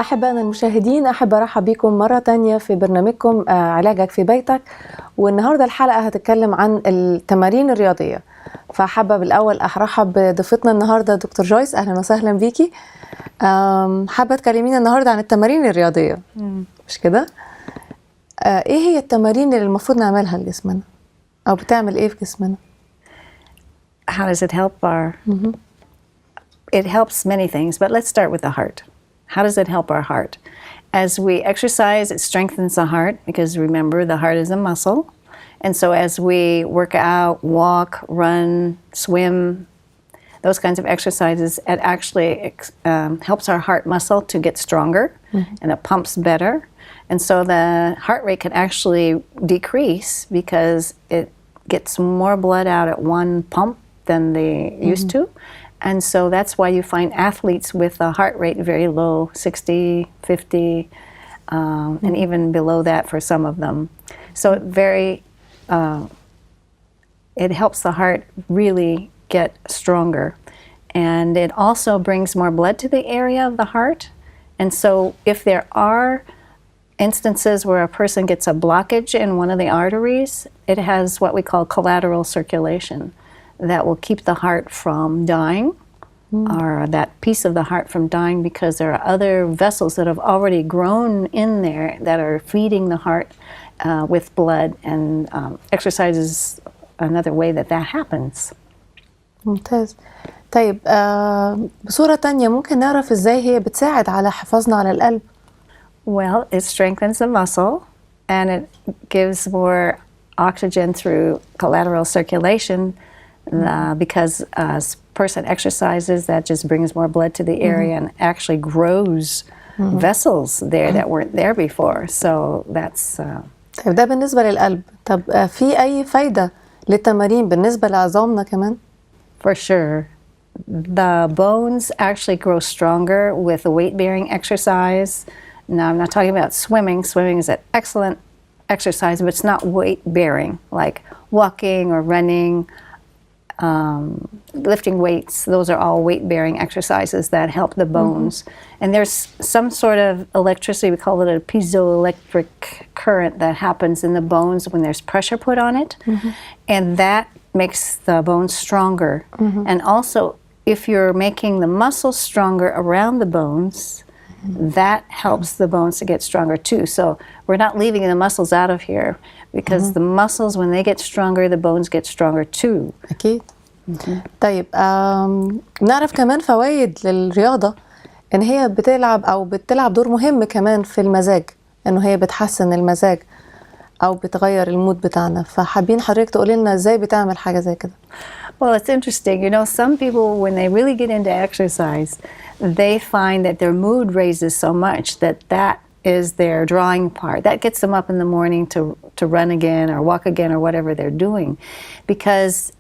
أحبائنا المشاهدين، أحب أرحب بكم مرة تانية في برنامجكم علاجك في بيتك. والنهاردة الحلقة هتتكلم عن التمارين الرياضية. فحابة بالأول أرحب بضيفتنا النهاردة دكتور جويس، أهلا وسهلا بيكي. حابة تكلمينا النهاردة عن التمارين الرياضية، مش كده؟ إيه هي التمارين اللي المفروض نعملها لجسمنا أو بتعمل إيه في جسمنا؟ How does it help our... It helps many things, but let's start with the heart. How does it help our heart? As we exercise, it strengthens the heart because remember, the heart is a muscle. And so as we work out, walk, run, swim, those kinds of exercises, it actually helps our heart muscle to get stronger and it pumps better. And so the heart rate can actually decrease because it gets more blood out at one pump than they used to. And so that's why you find athletes with a heart rate very low, 60, 50, and even below that for some of them. So it helps the heart really get stronger. And it also brings more blood to the area of the heart. And so if there are instances where a person gets a blockage in one of the arteries, it has what we call collateral circulation. That will keep the heart from dying, or that piece of the heart from dying, because there are other vessels that have already grown in there that are feeding the heart with blood, and exercise is another way that happens. ممتاز. طيب بصورة تانية ممكن نعرف ازاي هي بتساعد على حفاظنا على القلب؟ Well, it strengthens the muscle and it gives more oxygen through collateral circulation. Because as person exercises, that just brings more blood to the area and actually grows vessels there that weren't there before. So that's... طيب ده بالنسبة للقلب. طب في أي فايدة للتمارين بالنسبة لعظامنا كمان؟ For sure. The bones actually grow stronger with the weight-bearing exercise. Now, I'm not talking about swimming. Swimming is an excellent exercise, but it's not weight-bearing, like walking or running. Lifting weights, those are all weight-bearing exercises that help the bones. And there's some sort of electricity, we call it a piezoelectric current that happens in the bones when there's pressure put on it. And that makes the bones stronger. And also, if you're making the muscles stronger around the bones, that helps the bones to get stronger too. So we're not leaving the muscles out of here, because the muscles, when they get stronger, the bones get stronger too. أكيد. طيب نعرف كمان فوائد للرياضة، إن هي بتلعب دور مهم كمان في المزاج، إنه هي بتحسن المزاج أو بتغير المود بتاعنا. فحابين حضرتك تقولي لنا إزاي بتعمل حاجة زي كده. Well, it's interesting. You know, some people, when they really get into exercise, they find that their mood raises so much that is their drawing part. That gets them up in the morning to run again or walk again or whatever they're doing. Because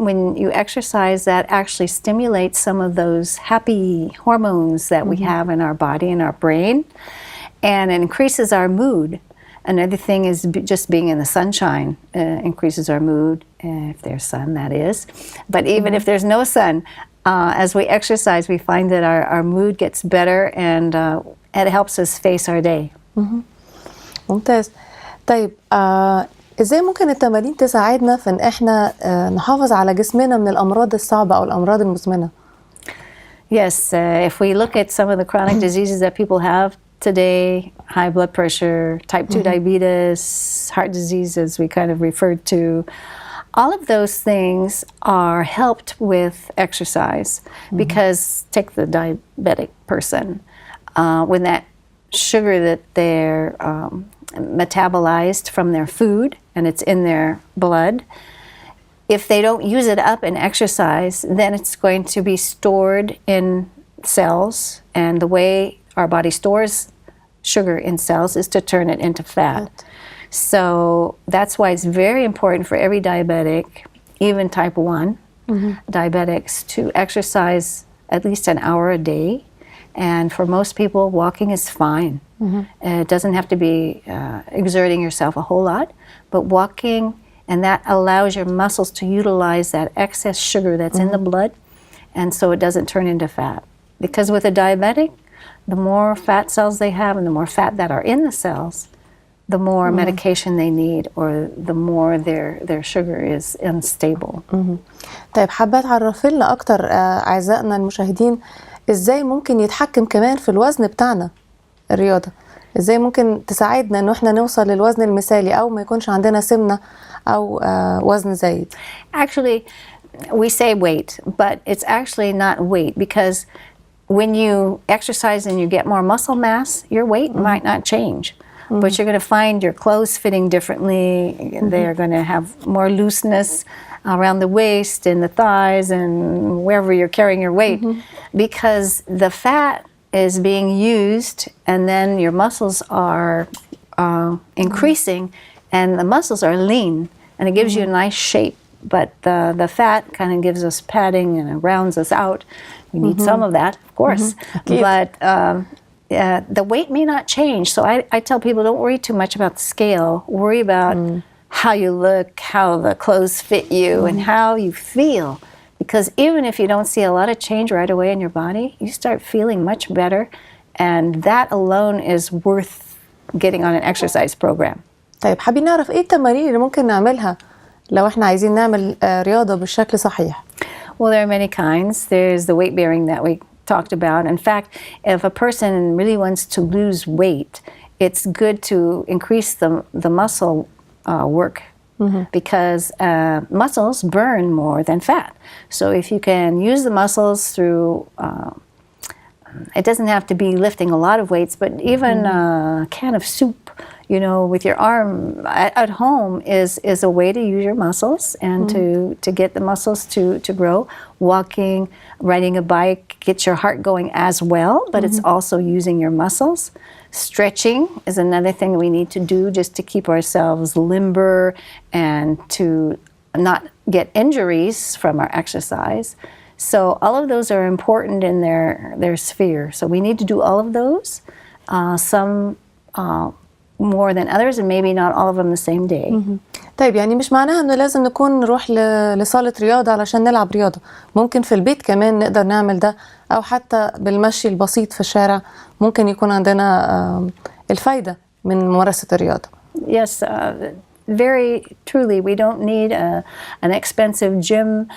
when you exercise, that actually stimulates some of those happy hormones that we have in our body and our brain, and it increases our mood. Another thing is just being in the sunshine increases our mood, if there's sun, that is. But even if there's no sun, as we exercise, we find that our mood gets better and it helps us face our day. ممتاز. طيب ازاي ممكن التمارين تساعدنا في ان احنا نحافظ على جسمنا من الامراض الصعبة او الامراض المزمنة؟ Yes, if we look at some of the chronic diseases that people have today, high blood pressure, type 2 diabetes, heart disease, as we kind of referred to, all of those things are helped with exercise. Because take the diabetic person, when that sugar that they're metabolized from their food and it's in their blood, if they don't use it up in exercise, then it's going to be stored in cells, and the way our body stores sugar in cells is to turn it into fat. So that's why it's very important for every diabetic, even type 1 diabetics, to exercise at least an hour a day. And for most people, walking is fine. It doesn't have to be exerting yourself a whole lot, but walking, and that allows your muscles to utilize that excess sugar that's in the blood, and so it doesn't turn into fat. Because with a diabetic, the more fat cells they have and the more fat that are in the cells, the more medication they need, or the more their sugar is unstable. طيب حابة تعرفي لنا أكتر أعزائنا المشاهدين إزاي ممكن يتحكم كمان في الوزن بتاعنا الرياضة؟ إزاي ممكن تساعدنا إنه إحنا نوصل للوزن المثالي أو ما يكونش عندنا سمنة أو وزن زايد؟ Actually, we say weight, but it's actually not weight, because when you exercise and you get more muscle mass, your weight might not change. But you're going to find your clothes fitting differently. They're going to have more looseness around the waist and the thighs and wherever you're carrying your weight, because the fat is being used and then your muscles are increasing, and the muscles are lean and it gives you a nice shape. But the fat kind of gives us padding and it rounds us out. We need some of that, of course. But the weight may not change. So I tell people, don't worry too much about the scale. Worry about how you look, how the clothes fit you, and how you feel. Because even if you don't see a lot of change right away in your body, you start feeling much better. And that alone is worth getting on an exercise program. طيب حابين نعرف إيه التمارين اللي ممكن نعملها لو إحنا عايزين نعمل رياضة بالشكل صحيح؟ Well, there are many kinds. There's the weight bearing that we talked about. In fact, if a person really wants to lose weight, it's good to increase the muscle work, because muscles burn more than fat. So if you can use the muscles through, it doesn't have to be lifting a lot of weights, but even a can of soup, you know, with your arm at home is a way to use your muscles and to get the muscles to grow. Walking, riding a bike gets your heart going as well, but it's also using your muscles. Stretching is another thing we need to do just to keep ourselves limber and to not get injuries from our exercise. So all of those are important in their sphere. So we need to do all of those. Some more than others, and maybe not all of them the same day. طيب يعني مش معناها انه لازم نكون نروح لصالة رياضة علشان نلعب رياضة. ممكن في البيت كمان نقدر نعمل ده، او حتى بالمشي البسيط في الشارع ممكن يكون عندنا الفايدة من ممارسة الرياضة. Yes, very truly, we don't need an expensive gym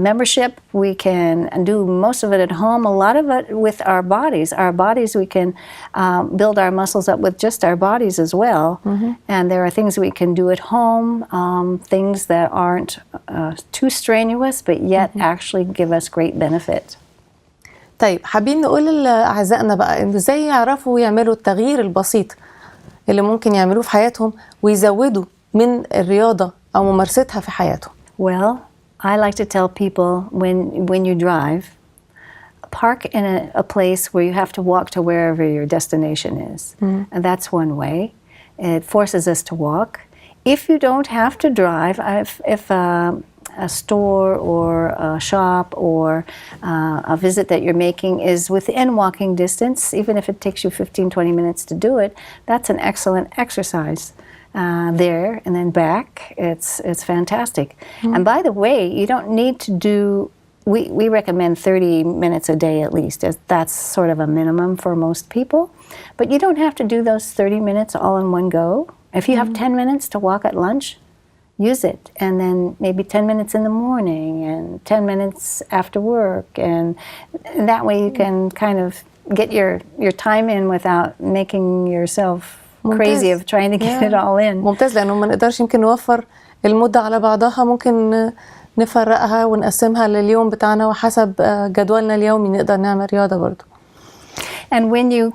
membership. We can do most of it at home, a lot of it with our bodies. Our bodies, we can build our muscles up with just our bodies as well. And there are things we can do at home, things that aren't too strenuous, but yet actually give us great benefit. طيب حابين نقول لأعزائنا بقى إن إزاي يعرفوا يعملوا التغيير البسيط اللي ممكن يعملوه في حياتهم ويزودوا من الرياضة أو ممارستها في حياتهم. Well, I like to tell people when you drive, park in a place where you have to walk to wherever your destination is. And that's one way. It forces us to walk. If you don't have to drive, if a store or a shop or a visit that you're making is within walking distance, even if it takes you 15-20 minutes to do it, that's an excellent exercise. There and then back, it's fantastic. And by the way, you don't need to do, we recommend 30 minutes a day at least. That's sort of a minimum for most people. But you don't have to do those 30 minutes all in one go. If you have 10 minutes to walk at lunch, use it. And then maybe 10 minutes in the morning and 10 minutes after work. And that way you can kind of get your time in without making yourself crazy of trying to get it all in. ممتاز، لأنه ما نقدرش يمكن نوفر المدة على بعضها، ممكن نفرقها ونقسمها لليوم بتاعنا وحسب جدولنا اليومي نقدر نعمل رياضة برضو. And when you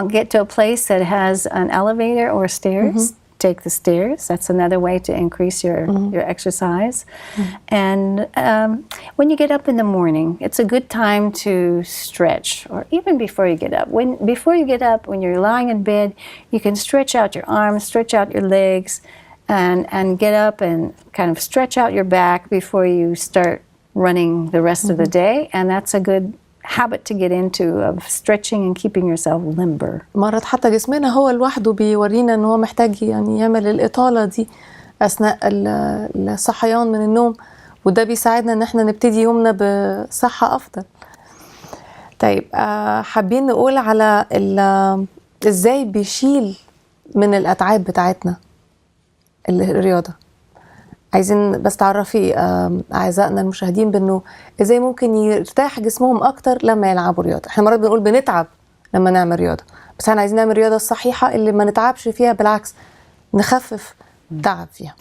get to a place that has an elevator or stairs, take the stairs. That's another way to increase your exercise. And when you get up in the morning, it's a good time to stretch, or even before you get up. Before you get up, when you're lying in bed, you can stretch out your arms, stretch out your legs, and get up and kind of stretch out your back before you start running the rest of the day. And that's a good habit to get into, of stretching and keeping yourself limber. مرات حتى جسمنا هو لوحده بيورينا ان هو محتاج يعني يعمل الإطالة دي أثناء الصحيان من النوم، وده بيساعدنا ان احنا نبتدي يومنا بصحة أفضل. طيب حابين نقول على ازاي بيشيل من الأتعاب بتاعتنا الرياضة. عايزين بس تعرفي أعزائنا المشاهدين بأنه ازاي ممكن يرتاح جسمهم أكتر لما يلعبوا رياضة. احنا مرات بنقول بنتعب لما نعمل رياضة، بس احنا عايزين نعمل رياضة الصحيحة اللي ما نتعبش فيها، بالعكس نخفف تعب فيها.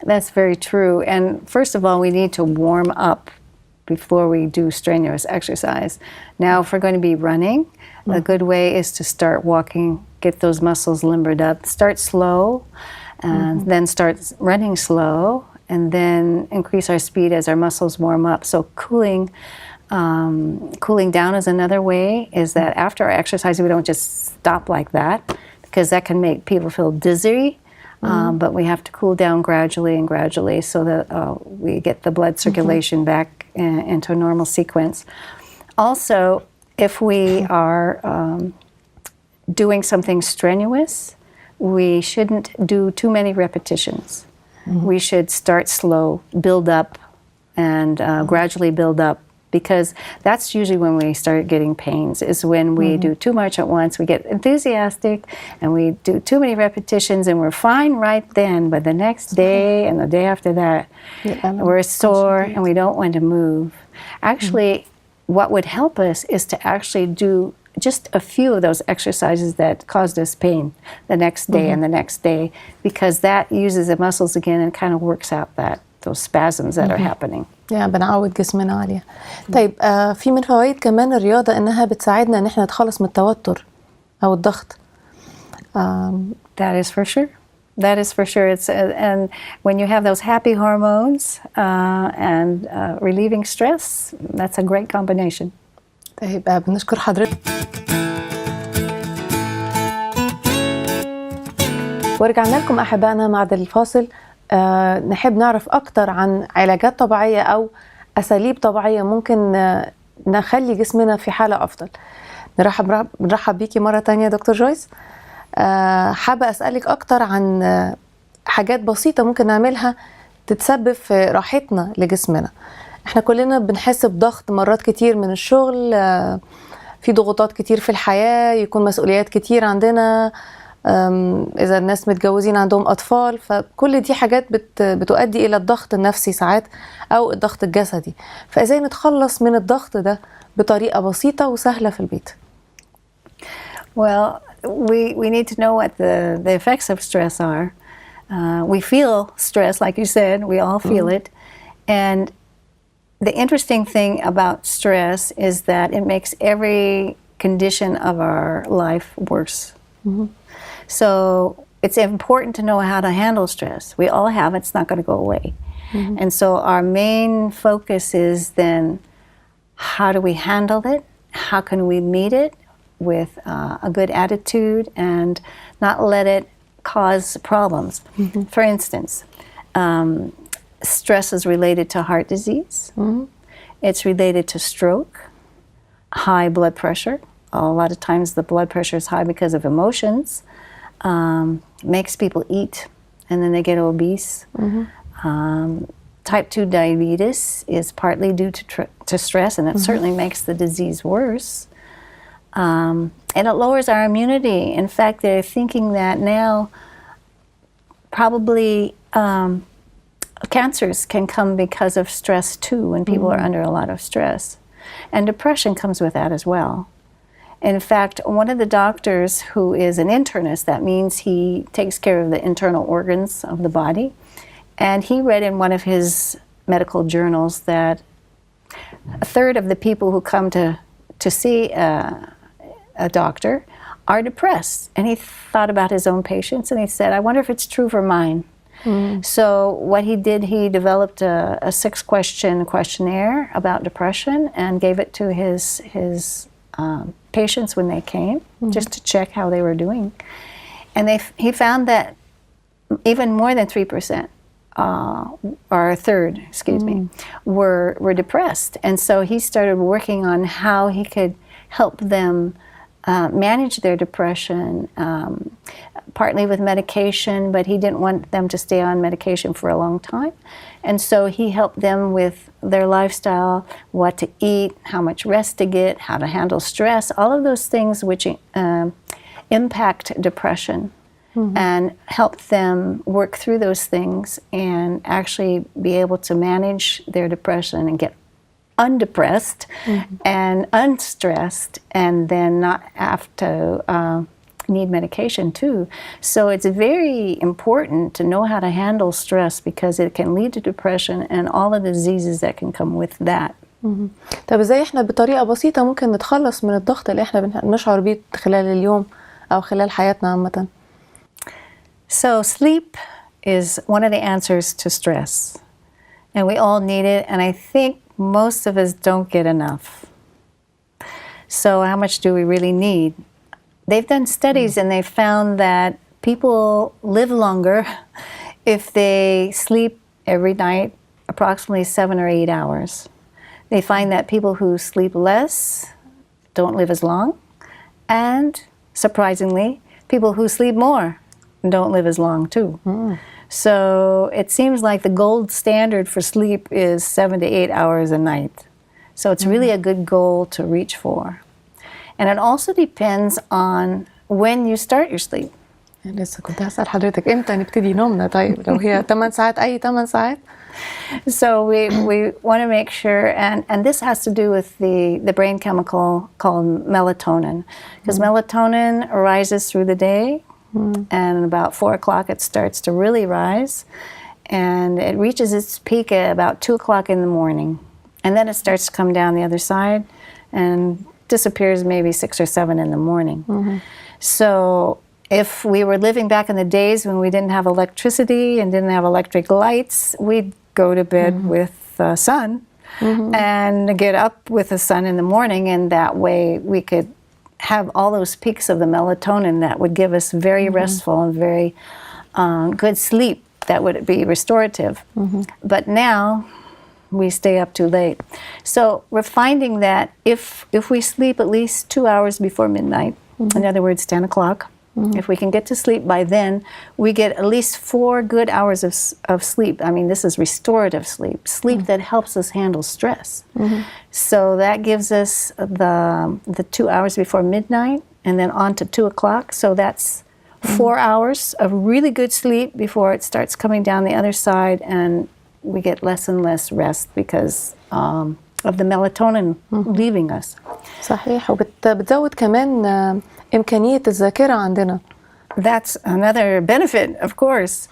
That's very true. And first of all, we need to warm up before we do strenuous exercise. Now, if we're going to be running, a good way is to start walking, get those muscles limbered up, start slow, and then start running slow, and then increase our speed as our muscles warm up. So cooling down is another way, is that after our exercise, we don't just stop like that, because that can make people feel dizzy. But we have to cool down gradually so that we get the blood circulation back into a normal sequence. Also, if we are doing something strenuous, we shouldn't do too many repetitions. We should start slow, build up, and gradually build up, because that's usually when we start getting pains, is when we do too much at once. We get enthusiastic and we do too many repetitions and we're fine right then, but the next day and the day after that, we're sore and we don't want to move. Actually, what would help us is to actually do just a few of those exercises that caused us pain the next day and the next day, because that uses the muscles again and kind of works out those spasms that are happening. يعني بنعود جسمنا عليها. طيب في من فوائد كمان الرياضة إنها بتساعدنا إن إحنا نتخلص من التوتر أو الضغط. That is for sure. That is for sure. It's and when you have those happy hormones and relieving stress, that's a great combination. طيب بنشكر حضرتك. ورجعنا لكم أحبائنا بعد الفاصل. نحب نعرف أكتر عن علاجات طبيعية أو أساليب طبيعية ممكن نخلي جسمنا في حالة أفضل. نرحب بيكي مرة تانية دكتور جويس. حابة أسألك أكتر عن حاجات بسيطة ممكن نعملها تتسبب في راحتنا لجسمنا. احنا كلنا بنحس بضغط مرات كتير من الشغل، في ضغوطات كتير في الحياة، يكون مسؤوليات كتير عندنا، إذا الناس متجوزين عندهم أطفال، فكل دي حاجات بتؤدي إلى الضغط النفسي ساعات أو الضغط الجسدي. فإزاي نتخلص من الضغط ده بطريقة بسيطة وسهلة في البيت؟ Well, we need to know what the effects of stress are. We feel stress, like you said, we all feel it. And the interesting thing about stress is that it makes every condition of our life worse. So it's important to know how to handle stress. We all have it, it's not going to go away. And so our main focus is then, how do we handle it? How can we meet it with a good attitude and not let it cause problems? For instance, stress is related to heart disease. It's related to stroke, high blood pressure. A lot of times the blood pressure is high because of emotions. Makes people eat and then they get obese. Type 2 diabetes is partly due to stress, and it certainly makes the disease worse. And it lowers our immunity. In fact, they're thinking that now probably cancers can come because of stress too, when people are under a lot of stress. And depression comes with that as well. In fact, one of the doctors who is an internist, that means he takes care of the internal organs of the body, and he read in one of his medical journals that a third of the people who come to see a doctor are depressed. And he thought about his own patients and he said, I wonder if it's true for mine. So what he did, he developed a 6-question questionnaire about depression and gave it to his patients when they came, just to check how they were doing. And he found that even more than 3%, or a third, were depressed. And so he started working on how he could help them manage their depression, partly with medication, but he didn't want them to stay on medication for a long time. And so he helped them with their lifestyle, what to eat, how much rest to get, how to handle stress, all of those things which impact depression, and help them work through those things and actually be able to manage their depression and get undepressed and unstressed, and then not have to need medication too. So it's very important to know how to handle stress, because it can lead to depression and all of the diseases that can come with that. طب ازاي احنا بطريقة بسيطة ممكن نتخلص من الضغط اللي احنا بنشعر بيه خلال اليوم أو خلال حياتنا عامة؟ So sleep is one of the answers to stress, and we all need it, and I think most of us don't get enough. So how much do we really need? They've done studies and they've found that people live longer if they sleep every night approximately 7 or 8 hours. They find that people who sleep less don't live as long, and surprisingly, people who sleep more don't live as long too. So it seems like the gold standard for sleep is 7 to 8 hours a night. So it's really a good goal to reach for. And it also depends on when you start your sleep. لسه كنت هسأل حضرتك امتى نبتدي نومنا؟ طيب لو هي 8 ساعات أي 8 ساعات؟ So we want to make sure, and this has to do with the brain chemical called melatonin, because melatonin rises through the day, and about 4 o'clock it starts to really rise, and it reaches its peak at about 2 o'clock in the morning, and then it starts to come down the other side and disappears maybe 6 or 7 in the morning. So if we were living back in the days when we didn't have electricity and didn't have electric lights, we'd go to bed with the sun and get up with the sun in the morning, and that way we could have all those peaks of the melatonin that would give us very restful and very good sleep that would be restorative. But now we stay up too late. So we're finding that if we sleep at least 2 hours before midnight, in other words 10 o'clock, if we can get to sleep by then, we get at least 4 good hours of sleep. I mean, this is restorative sleep, sleep that helps us handle stress. So that gives us the 2 hours before midnight and then on to 2 o'clock. So that's 4 hours of really good sleep before it starts coming down the other side, and we get less and less rest because of the melatonin leaving us. صحيح، وبتزود كمان إمكانية الذاكرة عندنا. That's another benefit, of course.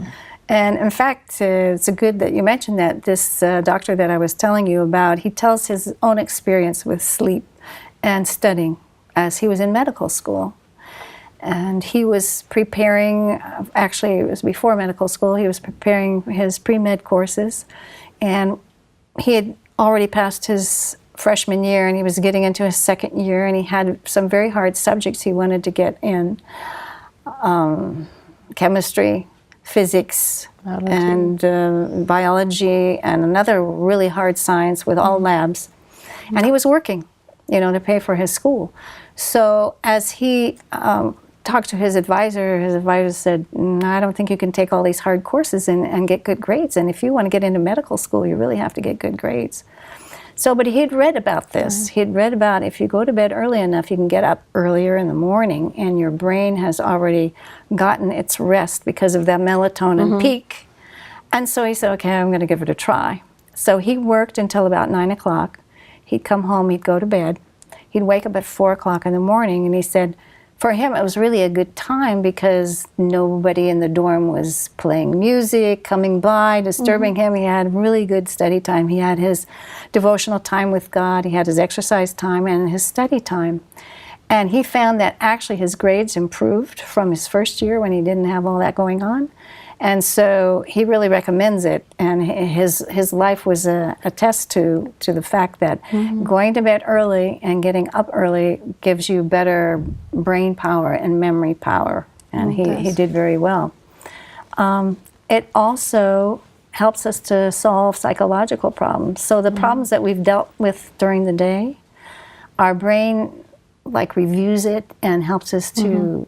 And in fact, it's good that you mentioned that. This doctor that I was telling you about, he tells his own experience with sleep and studying as he was in medical school. And he was preparing, actually it was before medical school, he was preparing his pre-med courses. And he had already passed his freshman year and he was getting into his second year, and he had some very hard subjects he wanted to get in. Chemistry, physics, and biology, and another really hard science with all labs. And he was working, to pay for his school. So as he talked to his advisor said, I don't think you can take all these hard courses and get good grades. And if you want to get into medical school, you really have to get good grades. So, but he had read about this. He had read about if you go to bed early enough, you can get up earlier in the morning and your brain has already gotten its rest because of that melatonin peak. And so he said, okay, I'm going to give it a try. So he worked until about 9 o'clock. He'd come home, he'd go to bed. He'd wake up at 4 o'clock in the morning, and he said, for him, it was really a good time because nobody in the dorm was playing music, coming by, disturbing him. He had really good study time. He had his devotional time with God. He had his exercise time and his study time. And he found that actually his grades improved from his first year when he didn't have all that going on. And so he really recommends it. And his life was a test to the fact that going to bed early and getting up early gives you better brain power and memory power. And he did very well. It also helps us to solve psychological problems. So the problems that we've dealt with during the day, our brain like reviews it and helps us to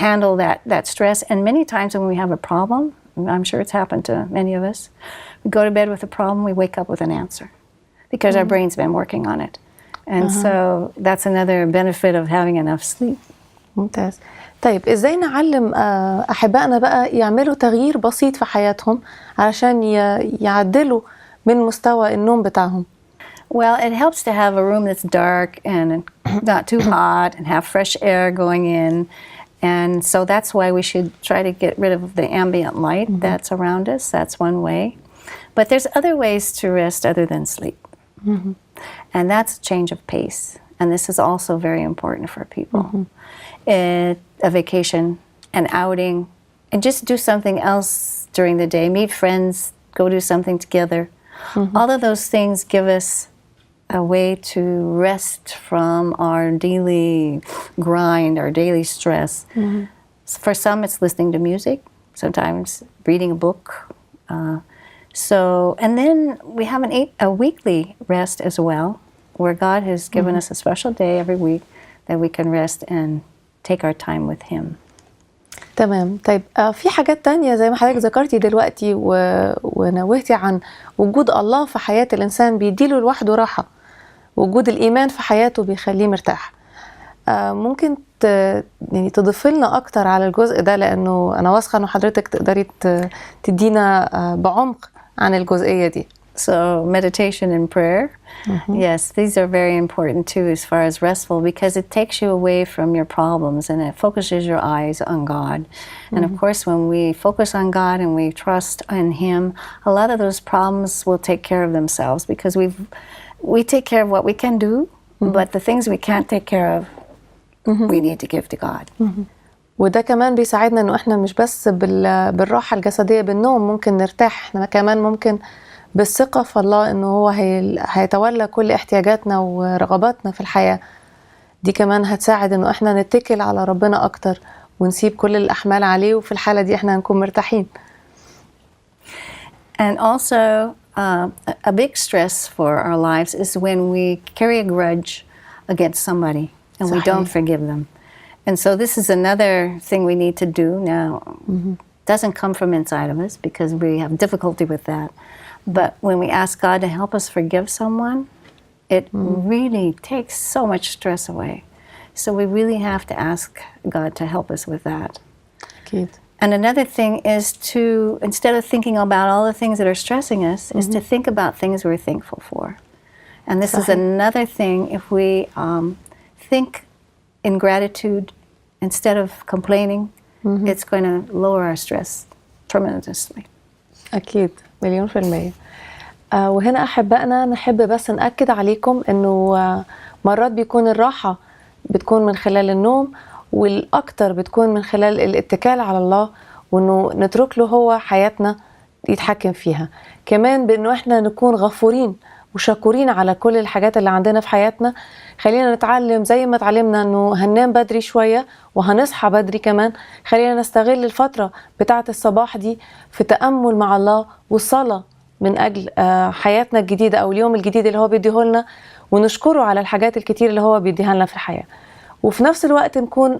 handle that stress. And many times when we have a problem, I'm sure it's happened to many of us, we go to bed with a problem, we wake up with an answer because our brain's been working on it. And so that's another benefit of having enough sleep. ممتاز. طيب ازاي نعلم احبائنا بقى يعملوا تغيير بسيط في حياتهم علشان يعدلوا من مستوى النوم بتاعهم؟ Well, it helps to have a room that's dark and not too hot and have fresh air going in. And so that's why we should try to get rid of the ambient light that's around us. That's one way. But there's other ways to rest other than sleep. And that's a change of pace. And this is also very important for people. A vacation, an outing, and just do something else during the day. Meet friends, go do something together. All of those things give us a way to rest from our daily grind, our daily stress. For some, it's listening to music, sometimes reading a book. And then we have a weekly rest as well, where God has given us a special day every week that we can rest and take our time with Him. تمام. طيب في حاجات تانية زي ما حضرتك ذكرتي دلوقتي ونوهتي عن وجود الله في حياة الإنسان بيديله لوحده راحة، وجود الإيمان في حياته بيخليه مرتاح. ممكن يعني تضيف لنا أكتر على الجزء ده، لأنه أنا واثقة إنه حضرتك تقدري تدينا بعمق عن الجزئية دي. So meditation and prayer, yes, these are very important too as far as restful, because it takes you away from your problems and it focuses your eyes on God. And of course, when we focus on God and we trust in Him, a lot of those problems will take care of themselves, because we take care of what we can do, but the things we can't take care of, we need to give to God. وده كمان بيساعدنا إنه إحنا مش بس بالراحة الجسدية بالنوم ممكن نرتاح، إحنا كمان ممكن بالثقة في الله إنه هو هيتولى كل احتياجاتنا ورغباتنا في الحياة. دي كمان هتساعد إنه إحنا نتكل على ربنا أكتر ونسيب كل الأحمال عليه، وفي الحالة دي إحنا هنكون مرتاحين. And also a big stress for our lives is when we carry a grudge against somebody and we don't forgive them. And so this is another thing we need to do now. Doesn't come from inside of us because we have difficulty with that. But when we ask God to help us forgive someone, it really takes so much stress away. So we really have to ask God to help us with that. أكيد. And another thing is to, instead of thinking about all the things that are stressing us, is to think about things we're thankful for. And this is another thing, if we think in gratitude instead of complaining, it's going to lower our stress tremendously. أكيد 1,000,000%. وهنا أحبائنا نحب بس نأكد عليكم إنه مرات بيكون الراحة بتكون من خلال النوم، والأكتر بتكون من خلال الاتكال على الله، وإنه نترك له هو حياتنا يتحكم فيها. كمان بإنه إحنا نكون غفورين وشكورين على كل الحاجات اللي عندنا في حياتنا. خلينا نتعلم زي ما تعلمنا إنه هننام بدري شوية وهنصحى بدري كمان. خلينا نستغل الفترة بتاعة الصباح دي في تأمل مع الله والصلاة من أجل حياتنا الجديدة أو اليوم الجديد اللي هو بيديه لنا، ونشكره على الحاجات الكتير اللي هو بيديها لنا في الحياة. وفي نفس الوقت نكون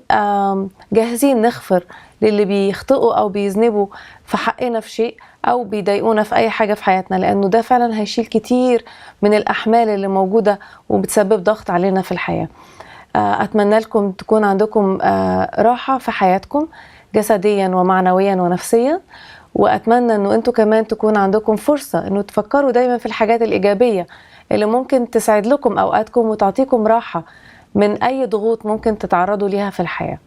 جاهزين نغفر للي بيخطئوا أو بيذنبوا في حقنا في شيء أو بيضايقونا في أي حاجة في حياتنا، لأنه ده فعلا هيشيل كتير من الأحمال اللي موجودة وبتسبب ضغط علينا في الحياة. أتمنى لكم تكون عندكم راحة في حياتكم جسديا ومعنويا ونفسيا، وأتمنى أنه أنتوا كمان تكون عندكم فرصة أنه تفكروا دايما في الحاجات الإيجابية اللي ممكن تساعد لكم أوقاتكم وتعطيكم راحة من أي ضغوط ممكن تتعرضوا ليها في الحياة.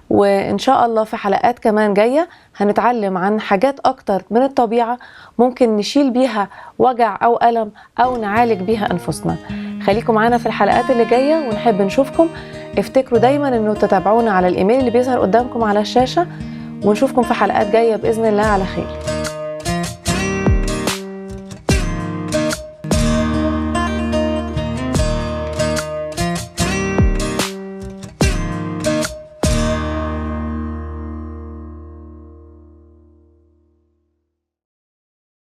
وإن شاء الله في حلقات كمان جاية هنتعلم عن حاجات أكتر من الطبيعة ممكن نشيل بيها وجع أو ألم أو نعالج بيها أنفسنا. خليكم معنا في الحلقات اللي جاية ونحب نشوفكم. افتكروا دايما أنه تتابعونا على الإيميل اللي بيظهر قدامكم على الشاشة، ونشوفكم في حلقات جاية بإذن الله على خير.